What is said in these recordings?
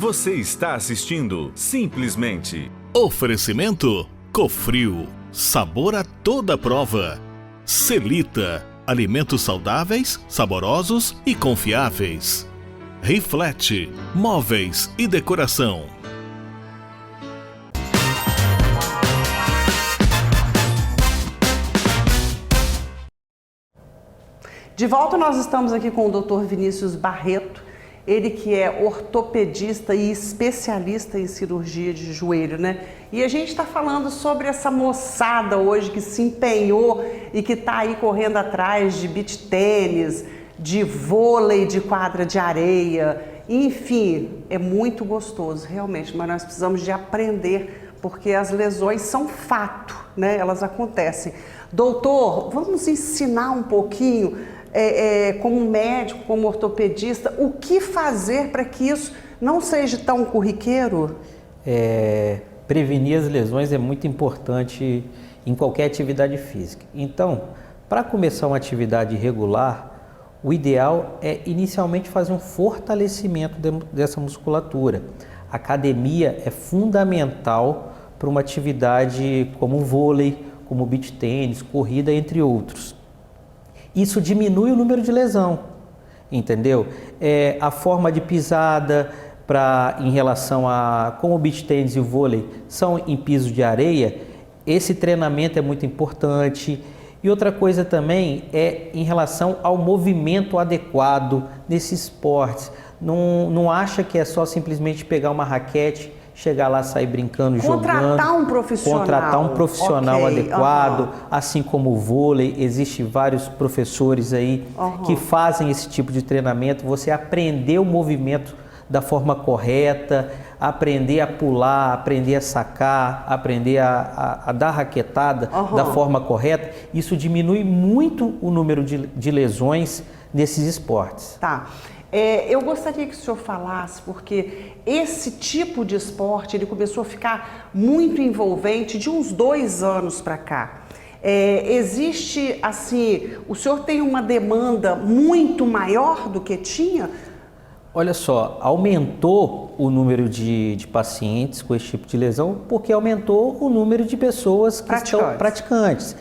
Você está assistindo Simplesmente. Oferecimento Cofrio, sabor a toda prova. Celita, alimentos saudáveis, saborosos e confiáveis. Reflete, móveis e decoração. De volta, nós estamos aqui com o Dr. Vinícius Barreto, ele que é ortopedista e especialista em cirurgia de joelho, né? E a gente está falando sobre essa moçada hoje que se empenhou e que está aí correndo atrás de beach tênis, de vôlei de quadra de areia, enfim, é muito gostoso, realmente, mas nós precisamos de aprender, porque as lesões são fato, né? Elas acontecem. Doutor, vamos ensinar um pouquinho, como médico, como ortopedista, o que fazer para que isso não seja tão corriqueiro? Prevenir as lesões é muito importante em qualquer atividade física. Então, para começar uma atividade regular, o ideal é inicialmente fazer um fortalecimento dessa musculatura. A academia é fundamental para uma atividade como vôlei, como beach tênis, corrida, entre outros. Isso diminui o número de lesão, entendeu? A forma de pisada em relação a como o beach tênis e o vôlei são em piso de areia, esse treinamento é muito importante. E outra coisa também é em relação ao movimento adequado nesses esportes. Não acha que é só simplesmente pegar uma raquete, chegar lá, sair brincando, jogando. Contratar um profissional adequado, assim como o vôlei, existem vários professores aí que fazem esse tipo de treinamento. Você aprender o movimento da forma correta, aprender a pular, aprender a sacar, aprender a dar raquetada da forma correta, isso diminui muito o número de lesões nesses esportes. Tá. Eu gostaria que o senhor falasse, porque esse tipo de esporte ele começou a ficar muito envolvente de uns 2 anos para cá. Existe, assim, o senhor tem uma demanda muito maior do que tinha? Olha só, aumentou o número de pacientes com esse tipo de lesão porque aumentou o número de pessoas que estão praticantes.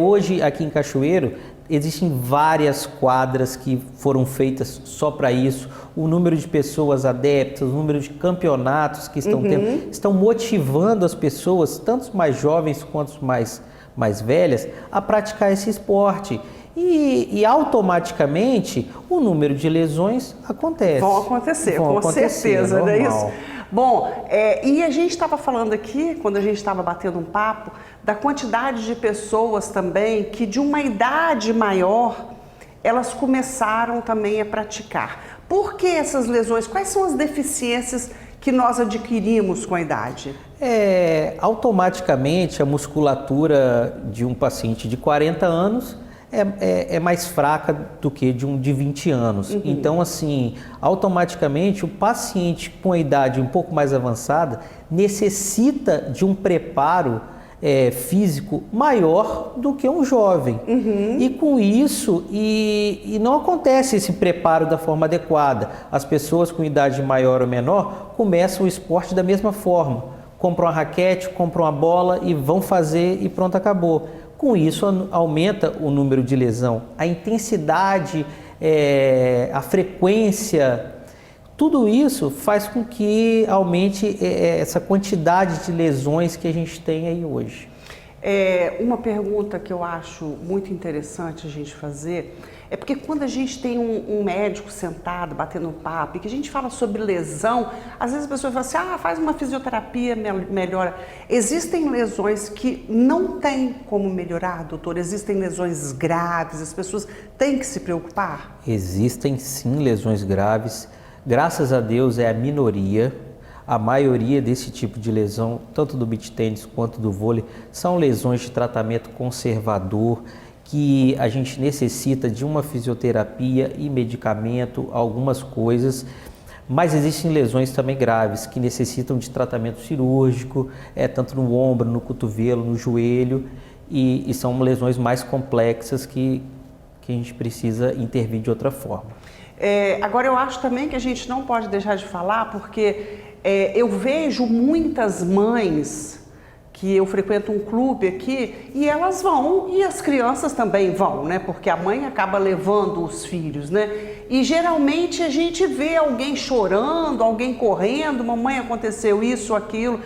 Hoje, aqui em Cachoeiro, existem várias quadras que foram feitas só para isso. O número de pessoas adeptas, o número de campeonatos que estão tendo, estão motivando as pessoas, tanto os mais jovens quanto os mais velhas, a praticar esse esporte. E automaticamente o número de lesões acontece. Vão acontecer, com certeza, não é isso? Bom, e a gente estava falando aqui, quando a gente estava batendo um papo, da quantidade de pessoas também que de uma idade maior, elas começaram também a praticar. Por que essas lesões? Quais são as deficiências que nós adquirimos com a idade? Automaticamente a musculatura de um paciente de 40 anos é mais fraca do que de um de 20 anos. Então, assim, automaticamente o paciente com a idade um pouco mais avançada necessita de um preparo físico maior do que um jovem. E com isso, e não acontece esse preparo da forma adequada. As pessoas com idade maior ou menor começam o esporte da mesma forma. Compram uma raquete, compram uma bola e vão fazer e pronto, acabou. Com isso, aumenta o número de lesão, a intensidade, a frequência, tudo isso faz com que aumente essa quantidade de lesões que a gente tem aí hoje. Uma pergunta que eu acho muito interessante a gente fazer é porque quando a gente tem um médico sentado, batendo um papo, e que a gente fala sobre lesão, às vezes a pessoa fala assim, faz uma fisioterapia, melhora. Existem lesões que não tem como melhorar, doutor? Existem lesões graves, as pessoas têm que se preocupar? Existem sim lesões graves, graças a Deus é a minoria. A maioria desse tipo de lesão, tanto do beach tênis quanto do vôlei, são lesões de tratamento conservador, que a gente necessita de uma fisioterapia e medicamento, algumas coisas, mas existem lesões também graves que necessitam de tratamento cirúrgico, tanto no ombro, no cotovelo, no joelho, e são lesões mais complexas que a gente precisa intervir de outra forma. Agora, eu acho também que a gente não pode deixar de falar, porque eu vejo muitas mães que eu frequento um clube aqui e elas vão, e as crianças também vão, né? Porque a mãe acaba levando os filhos, né? E geralmente a gente vê alguém chorando, alguém correndo, mamãe, aconteceu isso, aquilo.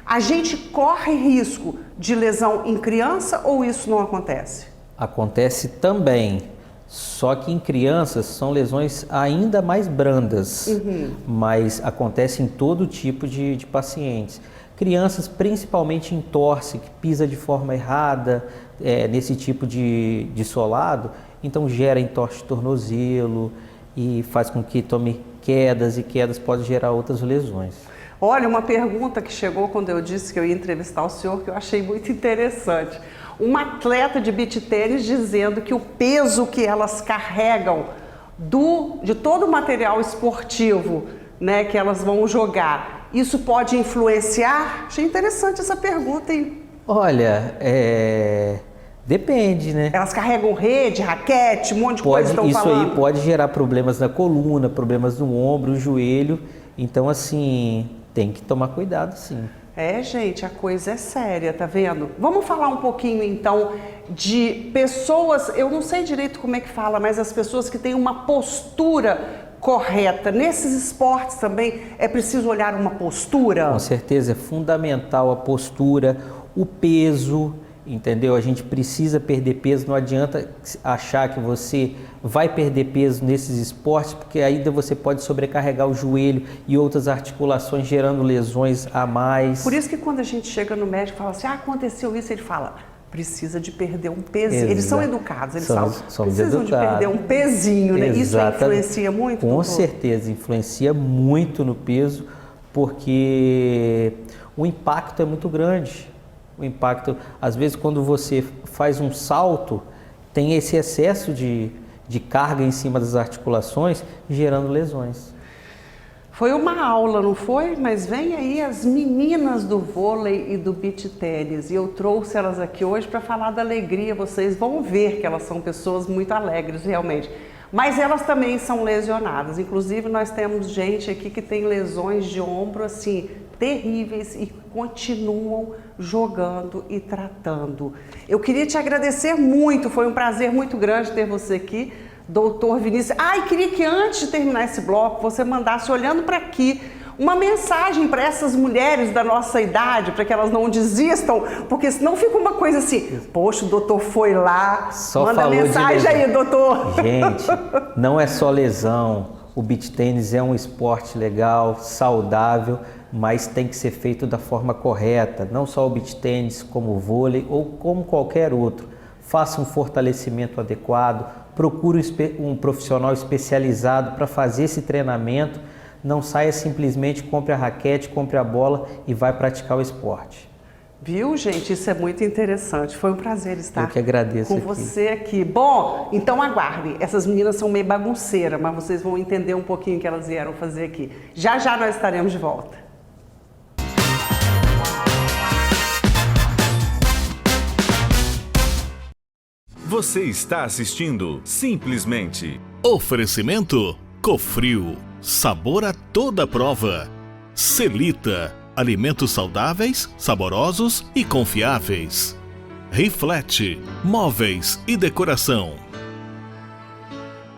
A gente corre risco de lesão em criança ou isso não acontece? Acontece também, só que em crianças são lesões ainda mais brandas, mas acontece em todo tipo de pacientes. Crianças, principalmente em torce, que pisa de forma errada, nesse tipo de solado, então gera entorse de tornozelo e faz com que tome quedas, e quedas podem gerar outras lesões. Olha, uma pergunta que chegou quando eu disse que eu ia entrevistar o senhor, que eu achei muito interessante. Uma atleta de beach tênis dizendo que o peso que elas carregam de todo o material esportivo, né, que elas vão jogar, isso pode influenciar? Achei interessante essa pergunta, hein? Olha, depende, né? Elas carregam rede, raquete, um monte de coisa estão falando. Isso aí pode gerar problemas na coluna, problemas no ombro, joelho. Então, assim, tem que tomar cuidado, sim. Gente, a coisa é séria, tá vendo? Vamos falar um pouquinho, então, de pessoas, eu não sei direito como é que fala, mas as pessoas que têm uma postura correta. Nesses esportes também é preciso olhar uma postura? Com certeza, é fundamental a postura, o peso, entendeu? A gente precisa perder peso, não adianta achar que você vai perder peso nesses esportes, porque ainda você pode sobrecarregar o joelho e outras articulações, gerando lesões a mais. Por isso que quando a gente chega no médico e fala assim, aconteceu isso, ele fala, precisa de perder um pezinho. Eles são educados, eles precisam de perder um pezinho, né? Isso influencia muito? Com certeza, influencia muito no peso, porque o impacto é muito grande. O impacto, às vezes, quando você faz um salto, tem esse excesso de carga em cima das articulações, gerando lesões. Foi uma aula, não foi? Mas vem aí as meninas do vôlei e do beach tênis. E eu trouxe elas aqui hoje para falar da alegria. Vocês vão ver que elas são pessoas muito alegres, realmente. Mas elas também são lesionadas. Inclusive, nós temos gente aqui que tem lesões de ombro, assim, terríveis e continuam jogando e tratando. Eu queria te agradecer muito, foi um prazer muito grande ter você aqui, doutor Vinícius. Queria que antes de terminar esse bloco, você mandasse, olhando para aqui, uma mensagem para essas mulheres da nossa idade, para que elas não desistam, porque senão fica uma coisa assim, poxa, o doutor foi lá, manda mensagem aí, doutor. Gente, não é só lesão, o beach tênis é um esporte legal, saudável, mas tem que ser feito da forma correta, não só o beach tênis, como o vôlei ou como qualquer outro. Faça um fortalecimento adequado, procure um profissional especializado para fazer esse treinamento, não saia simplesmente, compre a raquete, compre a bola e vai praticar o esporte. Viu, gente? Isso é muito interessante. Foi um prazer estar Eu que agradeço com você aqui. Bom, então aguardem. Essas meninas são meio bagunceiras, mas vocês vão entender um pouquinho o que elas vieram fazer aqui. Já já nós estaremos de volta. Você está assistindo Simplesmente. Oferecimento Cofrio, sabor a toda prova. Celita, alimentos saudáveis, saborosos e confiáveis. Riflete, móveis e decoração.